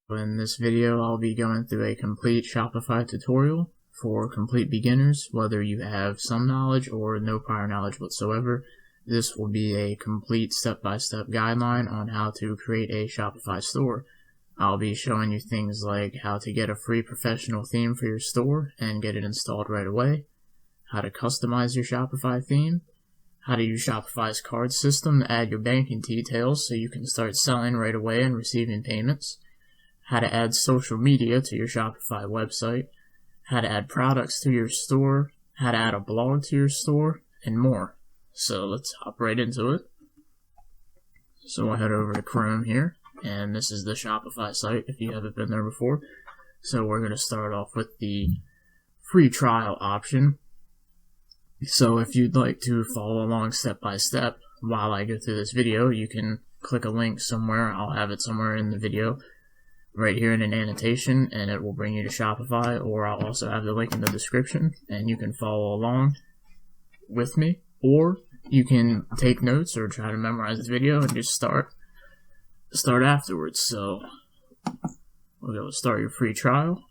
In this video, I'll be going through a complete Shopify tutorial for complete beginners, whether you have some knowledge or no prior knowledge whatsoever. This will be a complete step-by-step guideline on how to create a Shopify store. I'll be showing you things like how to get a free professional theme for your store and get it installed right away, how to customize your Shopify theme, how to use Shopify's card system to add your banking details so you can start selling right away and receiving payments, how to add social media to your Shopify website, how to add products to your store, how to add a blog to your store, and more. So let's hop right into it. So we'll head over to Chrome here, and this is the Shopify site if you haven't been there before. So we're going to start off with the free trial option. So if you'd like to follow along step by step while I go through this video, you can click a link somewhere. I'll have it somewhere in the video right here in an annotation, and it will bring you to Shopify, or I'll also have the link in the description, and you can follow along with me, or you can take notes or try to memorize the video and just start afterwards. So we'll go start your free trial.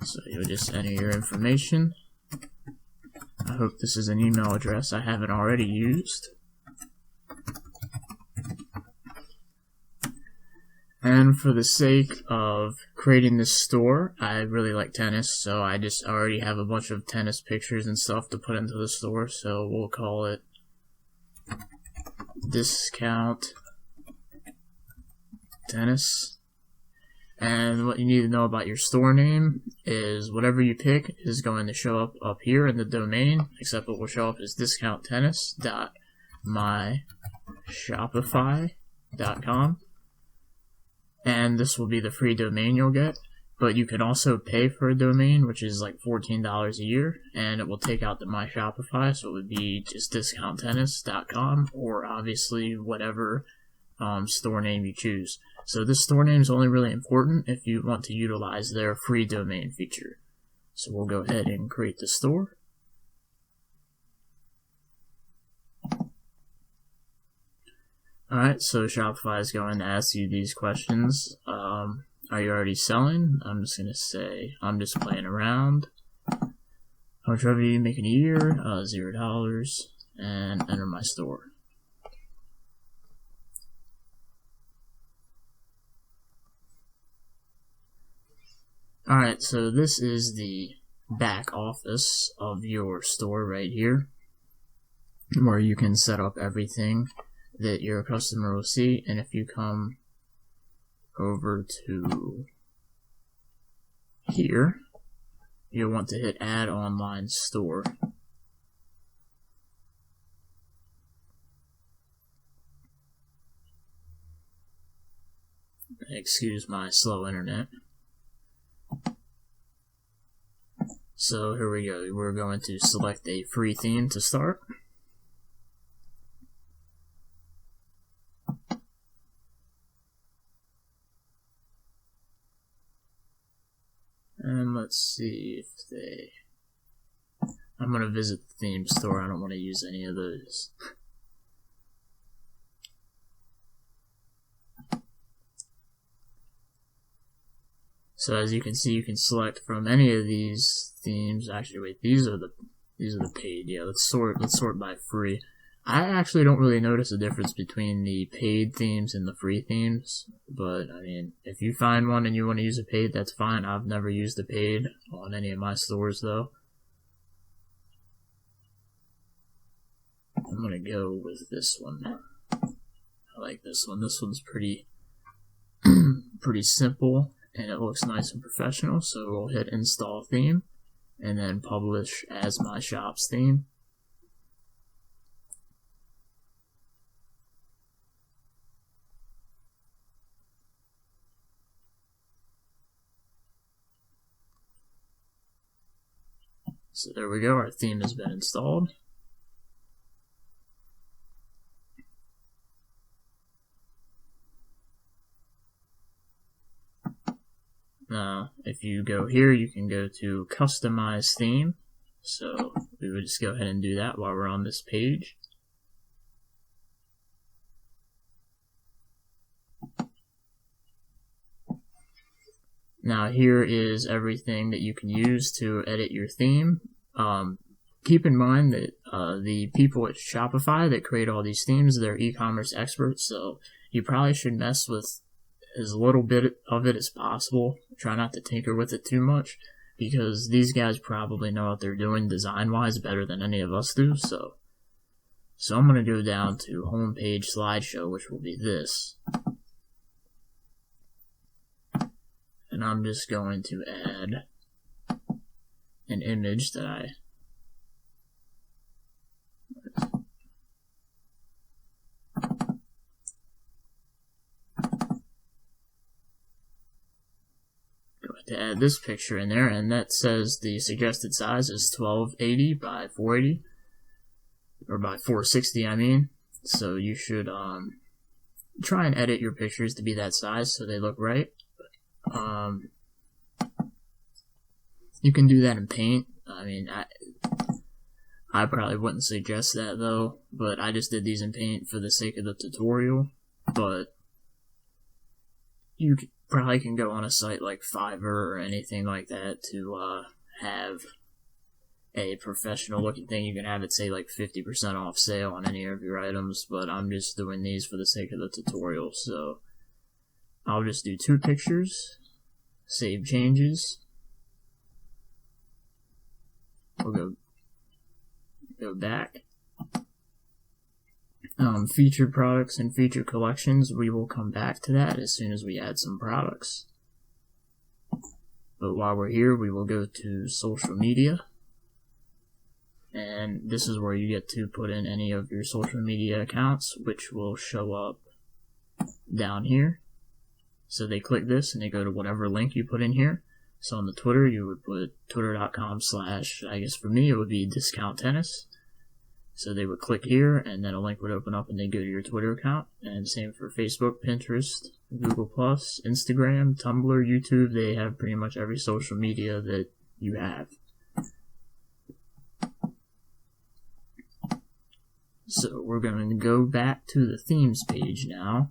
So you'll just enter your information. I hope this is an email address I haven't already used. And for the sake of creating this store, I really like tennis, so I just already have a bunch of tennis pictures and stuff to put into the store, so we'll call it Discount Tennis. And what you need to know about your store name is whatever you pick is going to show up here in the domain, except what will show up is discounttennis.myshopify.com. And this will be the free domain you'll get, but you can also pay for a domain, which is like $14 a year, and it will take out the My Shopify, so it would be just discounttennis.com, or obviously whatever store name you choose. So this store name is only really important if you want to utilize their free domain feature. So we'll go ahead and create the store. Alright, so Shopify is going to ask you these questions. Are you already selling? I'm just going to say, I'm just playing around. How much revenue you make in a year? $0. And enter my store. Alright, so this is the back office of your store right here, where you can set up everything that your customer will see. And if you come over to here, you'll want to hit Add Online Store. Excuse my slow internet. So here we go. We're going to select a free theme to start. And let's see if I'm going to visit the theme store. I don't want to use any of those. So as you can see, you can select from any of these themes. Actually, wait, these are the paid. Yeah, let's sort by free. I actually don't really notice a difference between the paid themes and the free themes, but I mean, if you find one and you want to use a paid, that's fine. I've never used a paid on any of my stores though. I'm gonna go with this one. I like this one. This one's pretty simple, and it looks nice and professional. So we'll hit Install Theme, and then Publish as my shop's theme. So there we go, our theme has been installed. Now, if you go here, you can go to Customize Theme. So we would just go ahead and do that while we're on this page. Now here is everything that you can use to edit your theme. Keep in mind that the people at Shopify that create all these themes, they're e-commerce experts, so you probably should mess with as little bit of it as possible. Try not to tinker with it too much, because these guys probably know what they're doing design-wise better than any of us do. So I'm going to go down to homepage slideshow, which will be this. And I'm just going to add an image that I to add this picture in there, and that says the suggested size is 1280 by 480, or by 460 I mean. So you should try and edit your pictures to be that size so they look right. You can do that in Paint. I mean, I probably wouldn't suggest that though, but I just did these in Paint for the sake of the tutorial. But you probably can go on a site like Fiverr or anything like that to have a professional looking thing. You can have it say like 50% off sale on any of your items, but I'm just doing these for the sake of the tutorial. So I'll just do 2 pictures, save changes. We'll go back. Featured products and featured collections, we will come back to that as soon as we add some products. But while we're here, we will go to social media. And this is where you get to put in any of your social media accounts, which will show up down here. So they click this and they go to whatever link you put in here. So on the Twitter, you would put twitter.com/ I guess for me it would be discount tennis. So they would click here, and then a link would open up, and they go to your Twitter account. And same for Facebook, Pinterest, Google+, Instagram, Tumblr, YouTube. They have pretty much every social media that you have. So we're going to go back to the themes page now.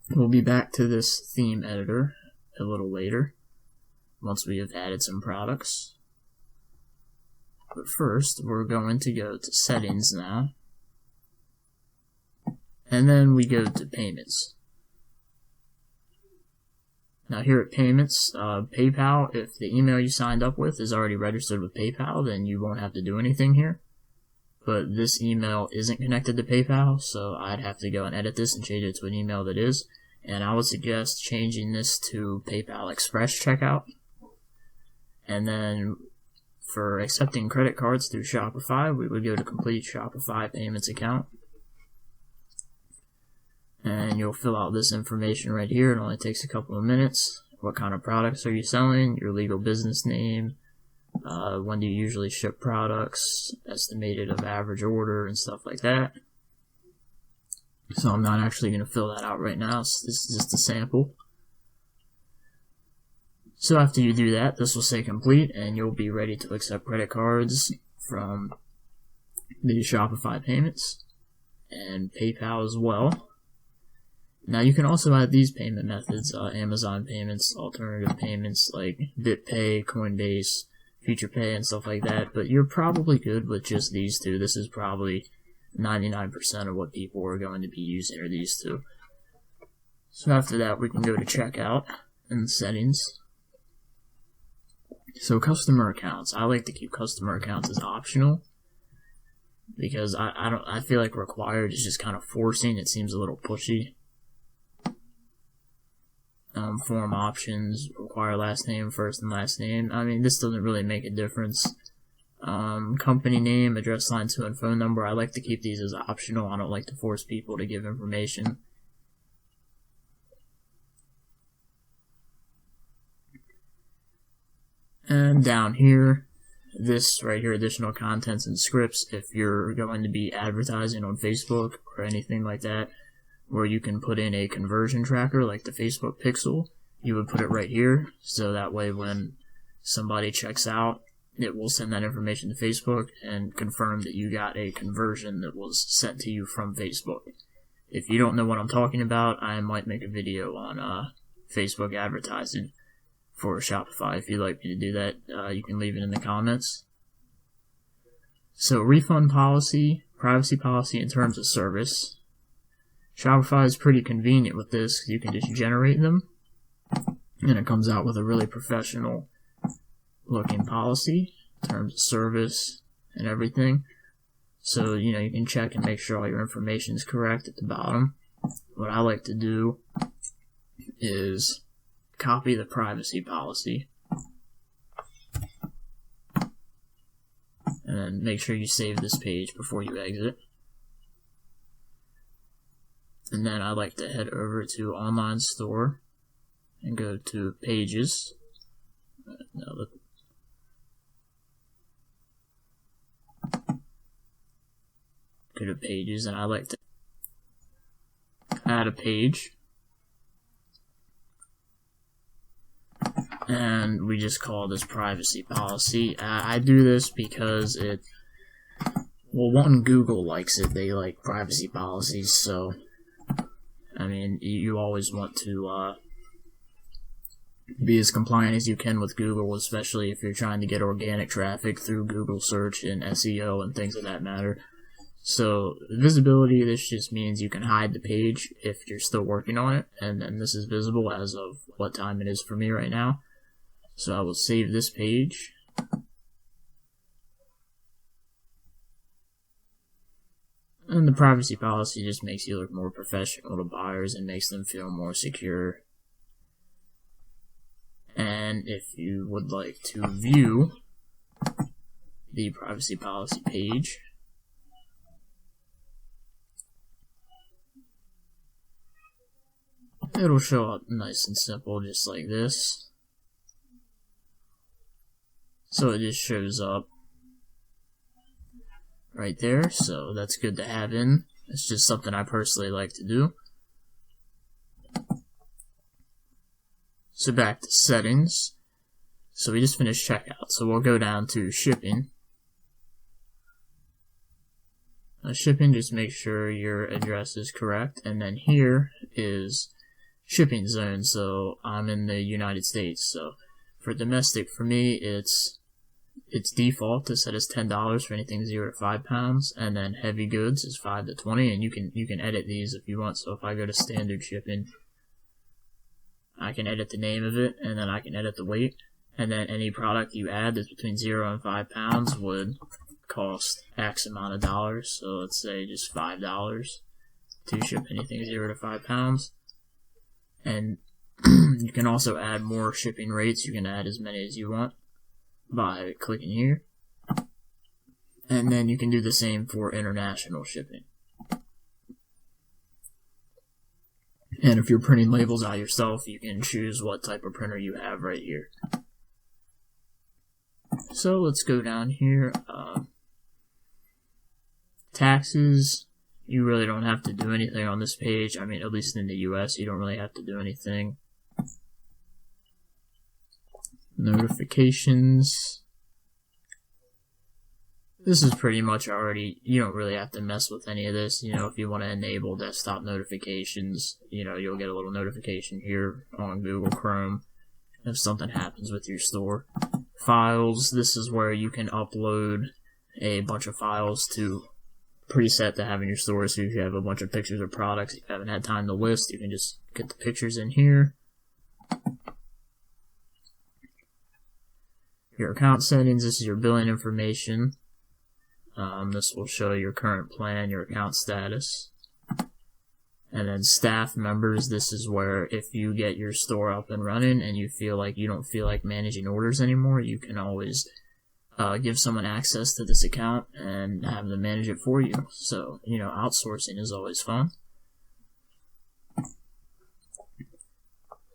We'll be back to this theme editor a little later, once we have added some products. But first, we're going to go to settings now. And then we go to payments. Now here at payments, PayPal, if the email you signed up with is already registered with PayPal, then you won't have to do anything here. But this email isn't connected to PayPal, so I'd have to go and edit this and change it to an email that is. And I would suggest changing this to PayPal Express checkout. And then for accepting credit cards through Shopify, we would go to complete Shopify payments account. And you'll fill out this information right here. It only takes a couple of minutes. What kind of products are you selling? Your legal business name. When do you usually ship products? Estimated of average order and stuff like that. So I'm not actually going to fill that out right now. So this is just a sample. So after you do that, this will say complete, and you'll be ready to accept credit cards from the Shopify payments and PayPal as well. Now you can also add these payment methods, Amazon payments, alternative payments like BitPay, Coinbase, FuturePay, and stuff like that, but you're probably good with just these two. This is probably 99% of what people are going to be using are these two. So after that, we can go to checkout and settings. So customer accounts, I like to keep customer accounts as optional because I feel like required is just kind of forcing. It seems a little pushy. Form options, require last name, first and last name. I mean, this doesn't really make a difference. Company name, address line 2, and phone number. I like to keep these as optional. I don't like to force people to give information. And down here, this right here, additional contents and scripts, if you're going to be advertising on Facebook or anything like that, where you can put in a conversion tracker like the Facebook Pixel, you would put it right here, so that way when somebody checks out, it will send that information to Facebook and confirm that you got a conversion that was sent to you from Facebook. If you don't know what I'm talking about, I might make a video on Facebook advertising for Shopify. If you'd like me to do that, you can leave it in the comments. So refund policy, privacy policy, and terms of service. Shopify is pretty convenient with this because you can just generate them, and it comes out with a really professional looking policy, terms of service, and everything. So, you can check and make sure all your information is correct at the bottom. What I like to do is copy the privacy policy, and then make sure you save this page before you exit. And then I like to head over to Online Store and go to Pages. Go to Pages, and I like to add a page. And we just call this privacy policy. I do this because Google likes it. They like privacy policies, so you always want to be as compliant as you can with Google, especially if you're trying to get organic traffic through Google search and SEO and things of that matter. So visibility, this just means you can hide the page if you're still working on it, and this is visible as of what time it is for me right now. So I will save this page. And the privacy policy just makes you look more professional to buyers and makes them feel more secure. And if you would like to view the privacy policy page, it'll show up nice and simple, just like this. So it just shows up right there, so that's good to have in. It's just something I personally like to do. So back to settings. So we just finished checkout, so we'll go down to shipping. Shipping, just make sure your address is correct, and then here is shipping zone. So I'm in the United States, so for domestic, for me, it's default to set as $10 for anything 0 to 5 pounds, and then heavy goods is 5 to 20, and you can edit these if you want. So if I go to standard shipping, I can edit the name of it, and then I can edit the weight, and then any product you add that's between 0 and 5 pounds would cost X amount of dollars. So let's say just $5 to ship anything 0 to 5 pounds. And you can also add more shipping rates. You can add as many as you want by clicking here. And then you can do the same for international shipping. And if you're printing labels out yourself, you can choose what type of printer you have right here. So let's go down here. Taxes, you really don't have to do anything on this page. At least in the US, you don't really have to do anything. Notifications. This is pretty much already, you don't really have to mess with any of this. If you want to enable desktop notifications, you'll get a little notification here on Google Chrome if something happens with your store. Files, this is where you can upload a bunch of files to preset to have in your store. So if you have a bunch of pictures of products you haven't had time to list, you can just get the pictures in here. Your account settings, this is your billing information. This will show your current plan, your account status. And then staff members, this is where if you get your store up and running and you feel like you don't feel like managing orders anymore, you can always give someone access to this account and have them manage it for you. So, outsourcing is always fun.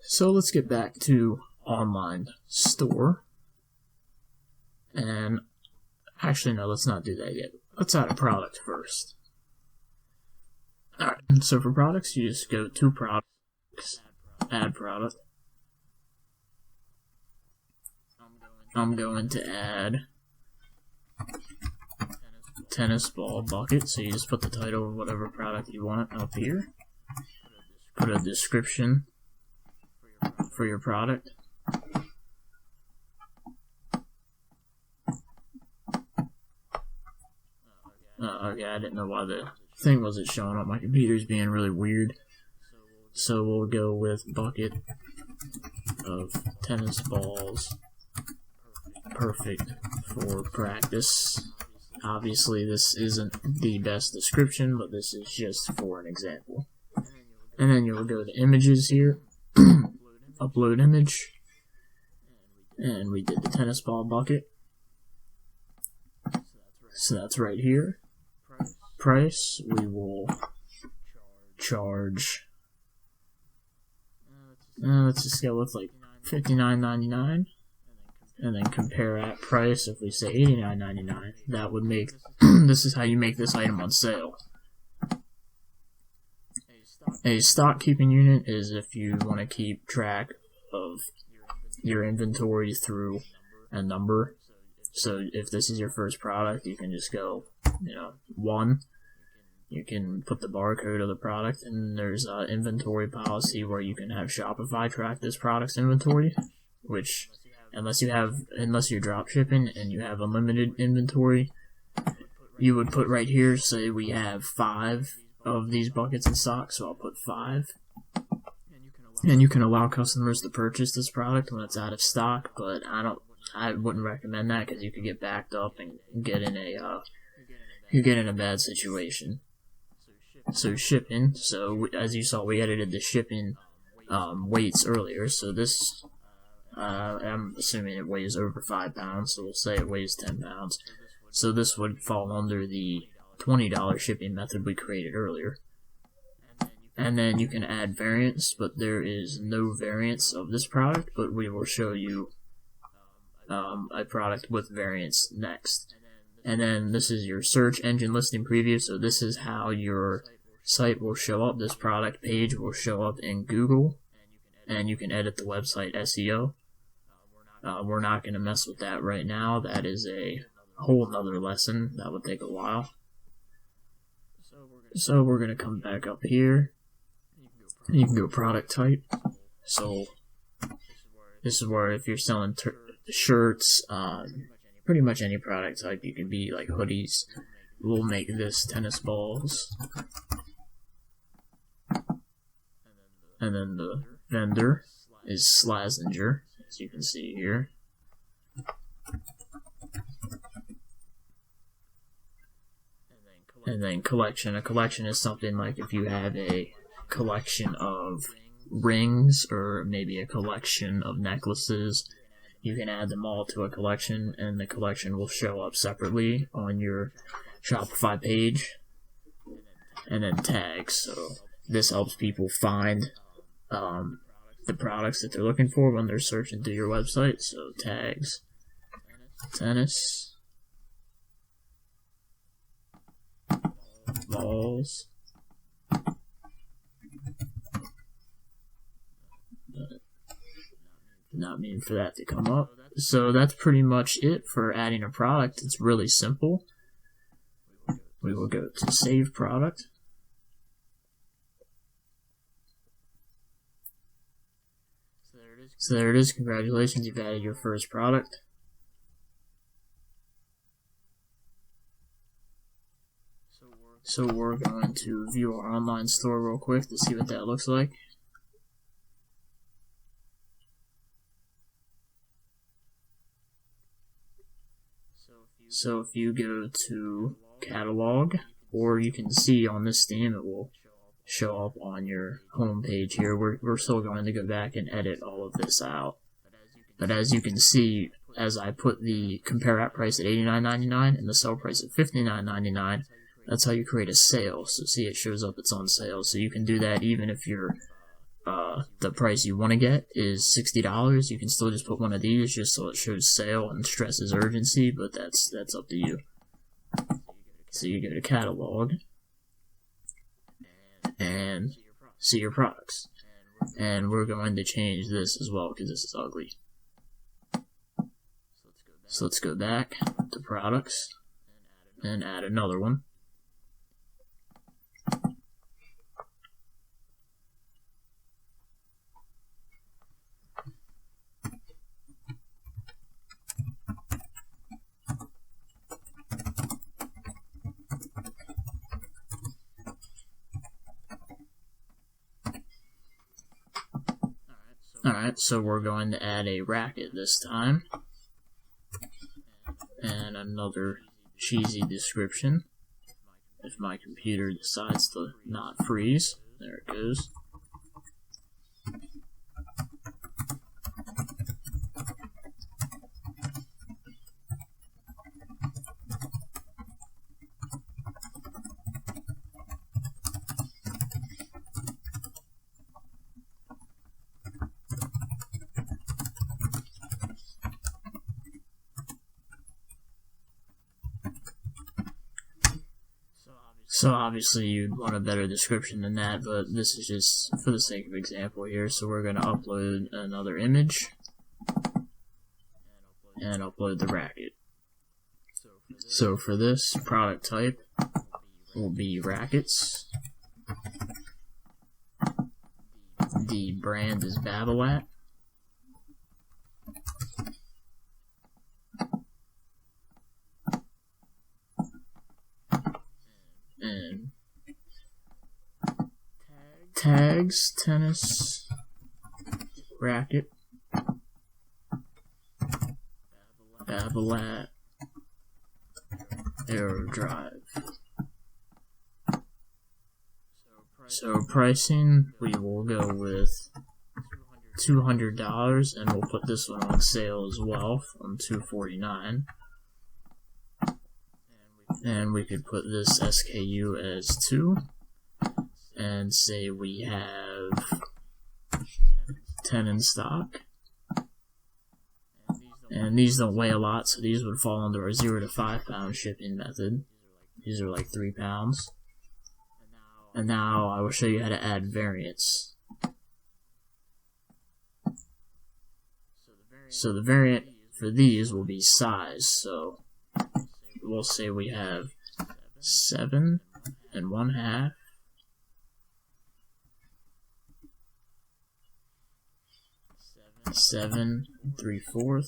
So let's get back to Online Store. And actually, no, let's not do that yet. Let's add a product first. Alright, so for products, you just go to products, add product. I'm going to add tennis ball bucket, so you just put the title of whatever product you want up here. Put a description for your product. Okay, I didn't know why the thing wasn't showing up. My computer's being really weird. So we'll go with bucket of tennis balls, perfect for practice. Obviously this isn't the best description, but this is just for an example. And then you'll go to images here, upload image, and we did the tennis ball bucket. So that's right here. Price, we will charge, let's just go with like $59.99, and then compare at price. If we say $89.99, that would make, this is how you make this item on sale. A stock keeping unit is if you want to keep track of your inventory through a number. So if this is your first product, you can just go, 1. You can put the barcode of the product, and there's an inventory policy where you can have Shopify track this product's inventory, which unless you're drop shipping and you have unlimited inventory, you would put right here, say we have 5 of these buckets in stock, so I'll put 5. And you can allow customers to purchase this product when it's out of stock, but I wouldn't recommend that because you could get backed up and get in a bad situation. So shipping, as you saw, we edited the shipping weights earlier, so this, I'm assuming it weighs over 5 pounds, so we'll say it weighs 10 pounds. So this would fall under the $20 shipping method we created earlier. And then you can add variants, but there is no variants of this product, but we will show you a product with variants next. And then this is your search engine listing preview, so this is how your site will show up. This product page will show up in Google, and you can edit the website SEO. We're not going to mess with that right now. That is a whole nother lesson. That would take a while. So we're going to come back up here. You can go product type. So this is where if you're selling shirts, pretty much any product type, you can be like hoodies. We'll make this tennis balls. And then the vendor is Slazenger, as you can see here. And then collection. A collection is something like if you have a collection of rings or maybe a collection of necklaces, you can add them all to a collection, and the collection will show up separately on your Shopify page. And then tags. So this helps people find the products that they're looking for when they're searching through your website. So tags, tennis, balls, not meaning for that to come up. So that's pretty much it for adding a product. It's really simple. We will go to save product. So there it is. Congratulations, you've added your first product. So we're going to view our online store real quick to see what that looks like. So if you go to catalog, or you can see on this theme, it will show up on your home page here. We're still going to go back and edit all of this out. But as you can see, as I put the compare at price at $89.99 and the sell price at $59.99, that's how you create a sale. So see, it shows up it's on sale. So you can do that even if your the price you want to get is $60. You can still just put one of these just so it shows sale and stresses urgency, but that's up to you. So you go to catalog and see your products. And we're going to change this as well because this is ugly. So let's go back to products and add another one. Alright, so we're going to add a racket this time, and another cheesy description. If my computer decides to not freeze, there it goes. So obviously you'd want a better description than that, but this is just for the sake of example here. So we're going to upload another image and upload the racket. So for this, product type will be Rackets. The brand is Babolat. And tags, tennis, racket, Babolat, arrow drive. So pricing, we will go with $200, and we'll put this one on sale as well from $249. And we could put this SKU as 2, and say we have 10 in stock. And these don't weigh a lot, so these would fall under our 0 to 5 pound shipping method. These are like 3 pounds. And now I will show you how to add variants. So the variant for these will be size. So we'll say we have 7 1/2, 7 3/4,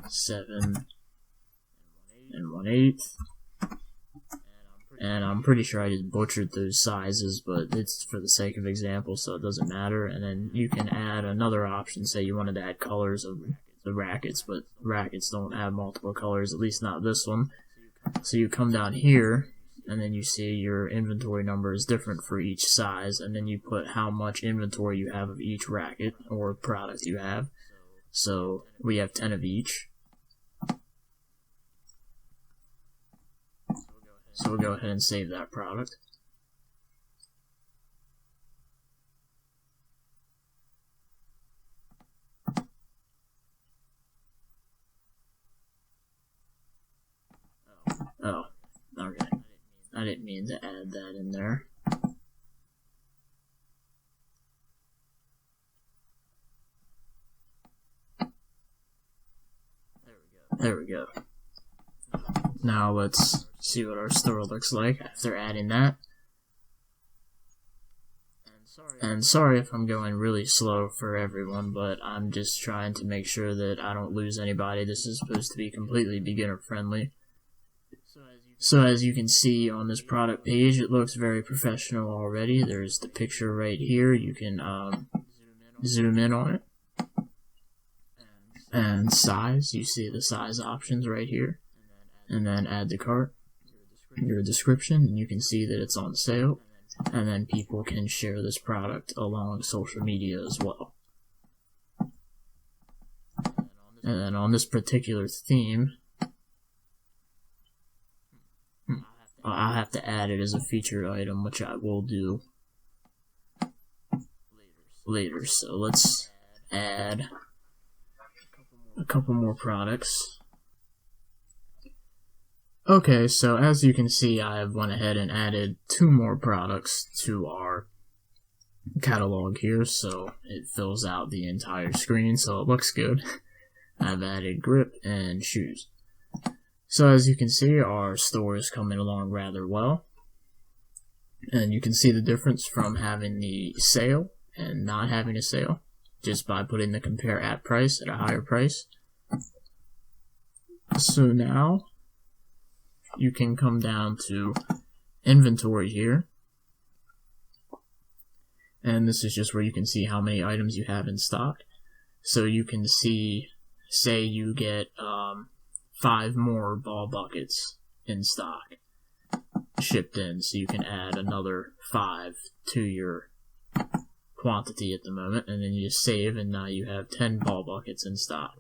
7 1/8, and I'm pretty sure I just butchered those sizes, but it's for the sake of example, so it doesn't matter. And then you can add another option. Say you wanted to add colors of the rackets, but rackets don't have multiple colors, at least not this one. So you come down here, and then you see your inventory number is different for each size, and then you put how much inventory you have of each racket or product you have. So we have 10 of each. So we'll go ahead and save that product. Oh, okay. I didn't mean to add that in there. There we go. Now let's see what our store looks like after adding that. And sorry if I'm going really slow for everyone, but I'm just trying to make sure that I don't lose anybody. This is supposed to be completely beginner friendly. So as you can see on this product page, it looks very professional already. There's the picture right here. You can zoom in on it. And size, you see the size options right here. And then add to cart, your description, and you can see that it's on sale. And then people can share this product along social media as well. And then on this particular theme, I'll have to add it as a featured item, which I will do later. So let's add a couple more products. Okay, so as you can see, I have went ahead and added 2 more products to our catalog here, so it fills out the entire screen, so it looks good. I've added grip and shoes. So as you can see, our store is coming along rather well. And you can see the difference from having the sale and not having a sale, just by putting the compare at price at a higher price. So now you can come down to inventory here, and this is just where you can see how many items you have in stock. So you can see, say you get 5 more ball buckets in stock shipped in, so you can add another 5 to your quantity at the moment, and then you just save, and now you have 10 ball buckets in stock.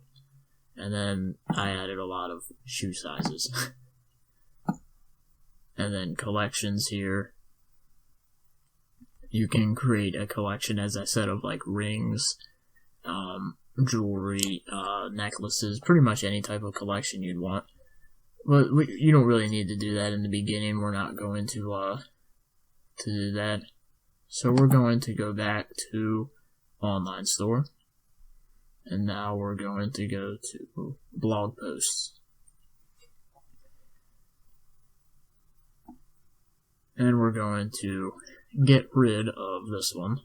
And then I added a lot of shoe sizes. And then collections here. You can create a collection, as I said, of like rings, jewelry, necklaces, pretty much any type of collection you'd want. But you don't really need to do that in the beginning. We're not going to do that. So we're going to go back to online store. And now we're going to go to blog posts. And we're going to get rid of this one.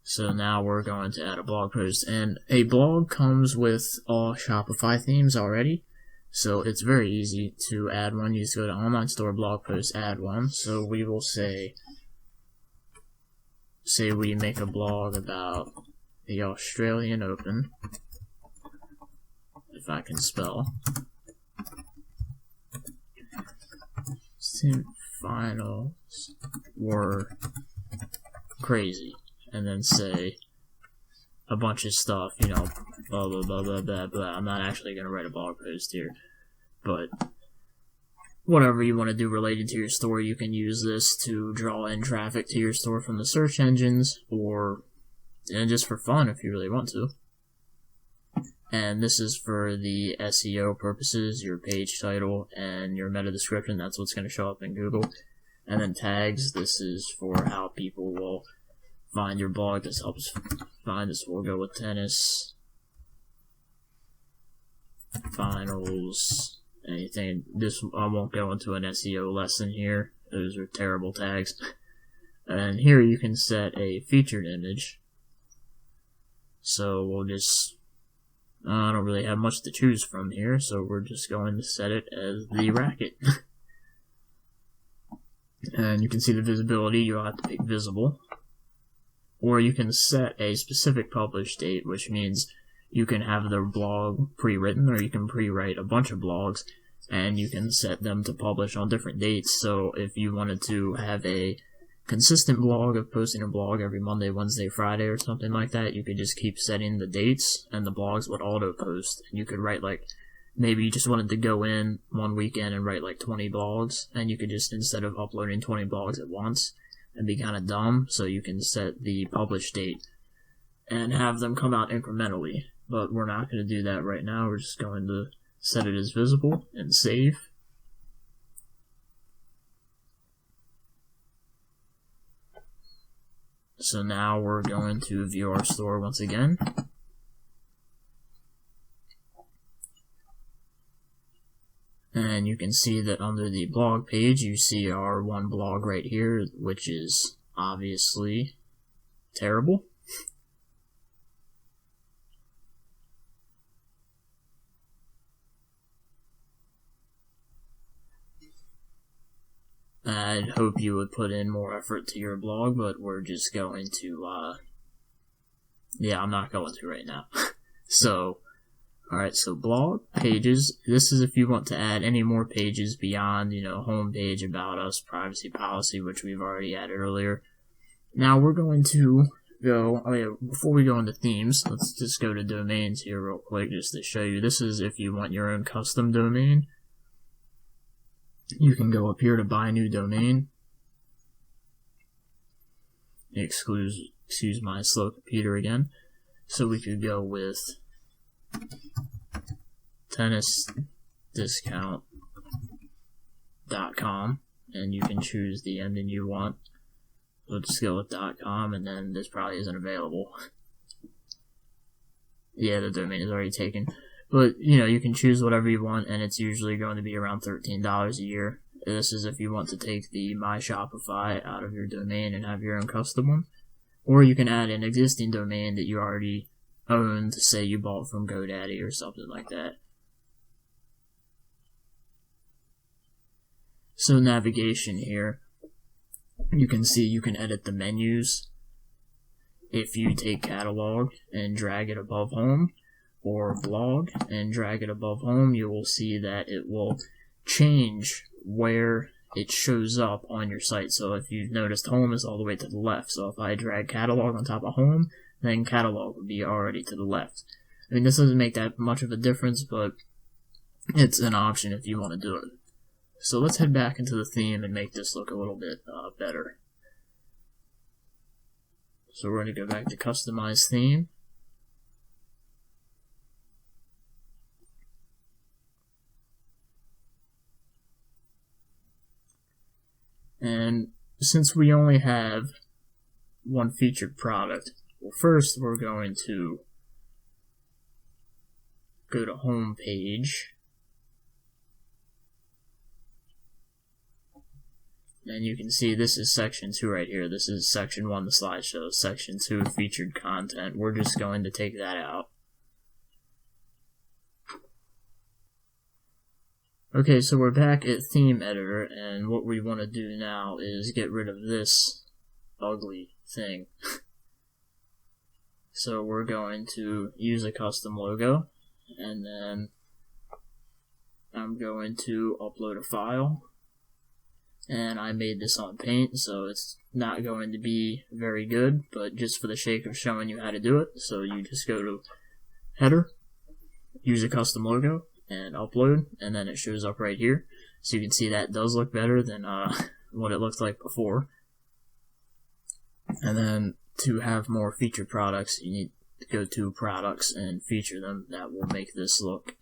So now we're going to add a blog post, and a blog comes with all Shopify themes already, so it's very easy to add one. You just go to online store, blog post, add one. So we will say we make a blog about the Australian Open, if I can spell. Finals were crazy. And then say a bunch of stuff, you know, blah, blah, blah, blah, blah, blah. I'm not actually going to write a blog post here, but whatever you want to do related to your store, you can use this to draw in traffic to your store from the search engines, or and just for fun if you really want to. And this is for the SEO purposes, your page title and your meta description. That's what's going to show up in Google. And then tags, this is for how people will find your blog. This helps find this. We'll go with tennis, finals, anything. This, I won't go into an SEO lesson here. Those are terrible tags. And here you can set a featured image. So we'll just, I don't really have much to choose from here, so we're just going to set it as the racket. And you can see the visibility. You'll have to pick visible. Or you can set a specific publish date, which means you can have the blog pre-written, or you can pre-write a bunch of blogs, and you can set them to publish on different dates. So if you wanted to have a consistent blog of posting a blog every Monday, Wednesday, Friday, or something like that, you could just keep setting the dates, and the blogs would auto-post. And you could write, like, maybe you just wanted to go in one weekend and write like 20 blogs, and you could just, instead of uploading 20 blogs at once, and be kind of dumb, so you can set the publish date and have them come out incrementally. But we're not going to do that right now. We're just going to set it as visible and save. So now we're going to view our store once again. And you can see that under the blog page, you see our one blog right here, which is obviously terrible. I'd hope you would put in more effort to your blog, but we're just going to, yeah, I'm not going to right now. So, alright, so blog pages, this is if you want to add any more pages beyond, you know, home page, about us, privacy policy, which we've already added earlier. Now we're going to go, oh yeah, before we go into themes, let's just go to domains here real quick just to show you. This is if you want your own custom domain. You can go up here to buy new domain. Excuse my slow computer again. So we could go with tennisdiscount.com, and you can choose the ending you want. We'll just go with .com, and then this probably isn't available. Yeah, the domain is already taken. But, you know, you can choose whatever you want, and it's usually going to be around $13 a year. This is if you want to take the My Shopify out of your domain and have your own custom one. Or you can add an existing domain that you already owned, say you bought from GoDaddy or something like that. So navigation here, you can see you can edit the menus. If you take catalog and drag it above home, or blog and drag it above home, you will see that it will change where it shows up on your site. So if you've noticed, home is all the way to the left. So if I drag catalog on top of home, then catalog would be already to the left. I mean, this doesn't make that much of a difference, but it's an option if you want to do it. So let's head back into the theme and make this look a little bit better. So we're going to go back to customize theme. And since we only have one featured product, well, first we're going to go to home page. And you can see this is section 2 right here. This is section 1, the slideshow. Section 2, featured content. We're just going to take that out. Okay, so we're back at theme editor, and what we want to do now is get rid of this ugly thing. So we're going to use a custom logo, and then I'm going to upload a file. And I made this on Paint, so it's not going to be very good, but just for the sake of showing you how to do it, so you just go to header, use a custom logo, and upload, and then it shows up right here. So you can see that does look better than what it looked like before. And then to have more featured products, you need to go to products and feature them. That will make this look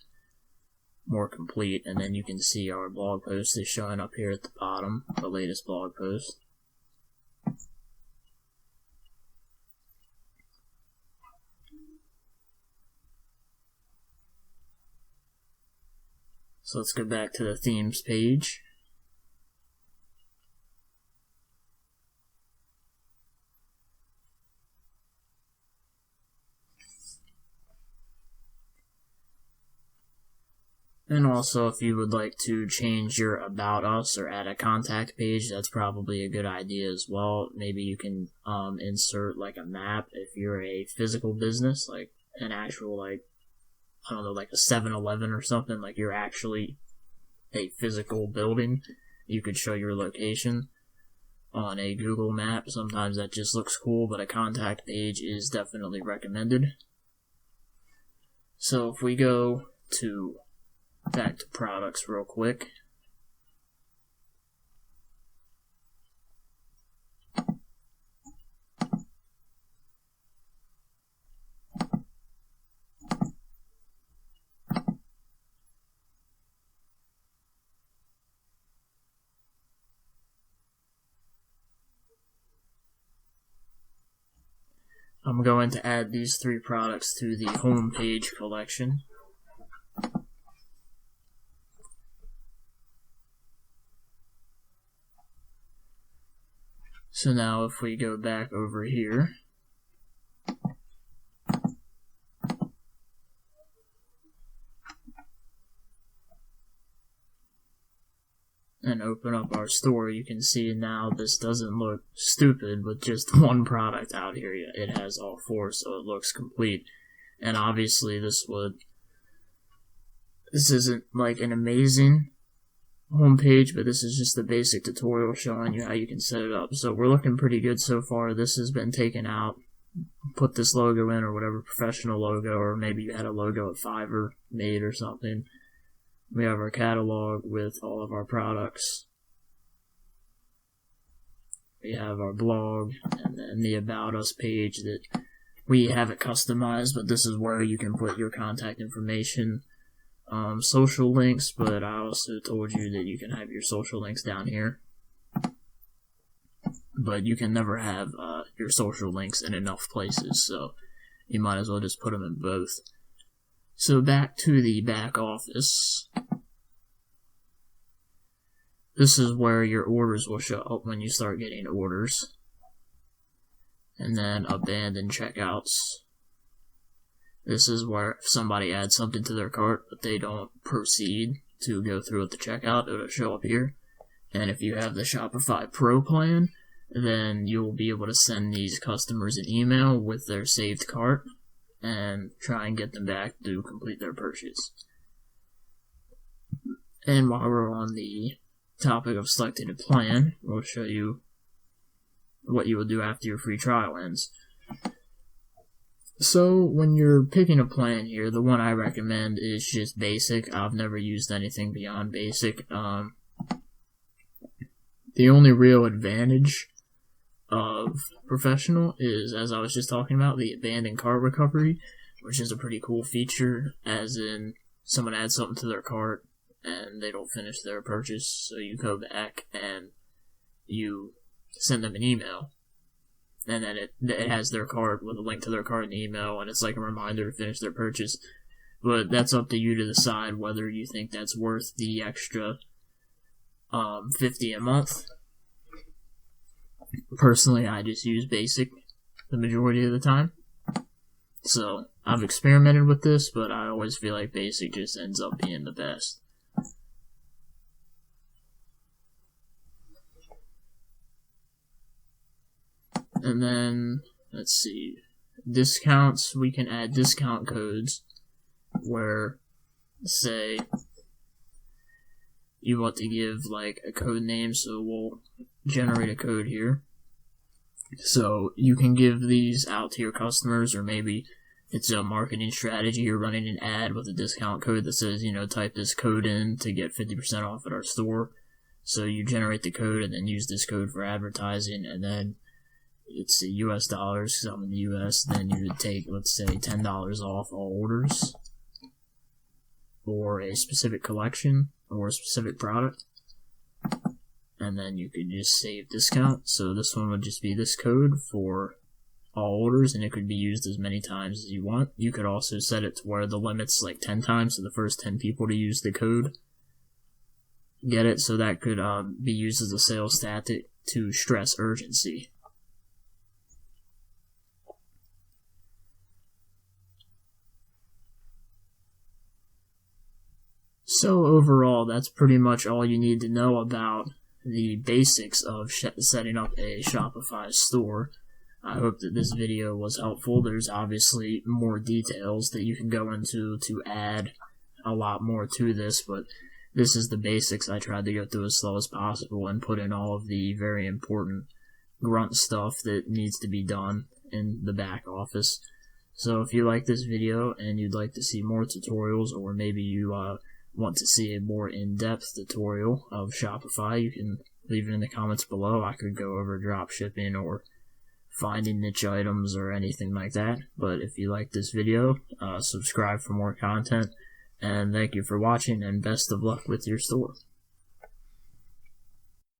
more complete, and then you can see our blog post is showing up here at the bottom, the latest blog post. So let's go back to the themes page. And also, if you would like to change your About Us or add a contact page, that's probably a good idea as well. Maybe you can insert like a map if you're a physical business, like an actual, like, I don't know, like a 7-Eleven or something, like you're actually a physical building. You could show your location on a Google map. Sometimes that just looks cool, but a contact page is definitely recommended. So if we go to back to products real quick. I'm going to add these 3 products to the home page collection. So now if we go back over here, and open up our store, you can see now this doesn't look stupid with just one product out here. It has all 4, so it looks complete. And obviously this isn't like an amazing homepage, but this is just a basic tutorial showing you how you can set it up. So we're looking pretty good so far. This has been taken out. Put this logo in, or whatever professional logo, or maybe you had a logo at Fiverr made or something. We have our catalog with all of our products. We have our blog, and then the About Us page that we have it customized, but this is where you can put your contact information, social links, but I also told you that you can have your social links down here. But you can never have your social links in enough places, so you might as well just put them in both. So back to the back office. This is where your orders will show up when you start getting orders. And then abandoned checkouts. This is where if somebody adds something to their cart, but they don't proceed to go through with the checkout, it'll show up here. And if you have the Shopify Pro plan, then you'll be able to send these customers an email with their saved cart and try and get them back to complete their purchase. And while we're on the topic of selecting a plan, we'll show you what you will do after your free trial ends. So when you're picking a plan here, the one I recommend is just basic. I've never used anything beyond basic. The only real advantage of professional is, as I was just talking about, the abandoned cart recovery, which is a pretty cool feature, as in someone adds something to their cart and they don't finish their purchase, so you go back and you send them an email, and then it has their cart with a link to their cart in the email, and it's like a reminder to finish their purchase. But that's up to you to decide whether you think that's worth the extra $50 a month. Personally, I just use basic the majority of the time. So I've experimented with this, but I always feel like basic just ends up being the best. And then, let's see, discounts, we can add discount codes where, say, you want to give like a code name, so we'll generate a code here. So you can give these out to your customers, or maybe it's a marketing strategy. You're running an ad with a discount code that says, type this code in to get 50% off at our store. So you generate the code and then use this code for advertising, and then it's US dollars because I'm in the US. Then you would take, let's say, $10 off all orders for a specific collection or a specific product. And then you could just save discount. So this one would just be this code for all orders, and it could be used as many times as you want. You could also set it to where the limit's like 10 times, so the first 10 people to use the code get it. So that could be used as a sales tactic to stress urgency. So overall, that's pretty much all you need to know about the basics of setting up a Shopify store. I hope that this video was helpful. There's obviously more details that you can go into to add a lot more to this, but this is the basics. I tried to go through as slow as possible and put in all of the very important grunt stuff that needs to be done in the back office. So if you like this video and you'd like to see more tutorials, or maybe you want to see a more in-depth tutorial of Shopify, you can leave it in the comments below. I could go over drop shipping or finding niche items or anything like that. But if you like this video, subscribe for more content, and thank you for watching, and best of luck with your store.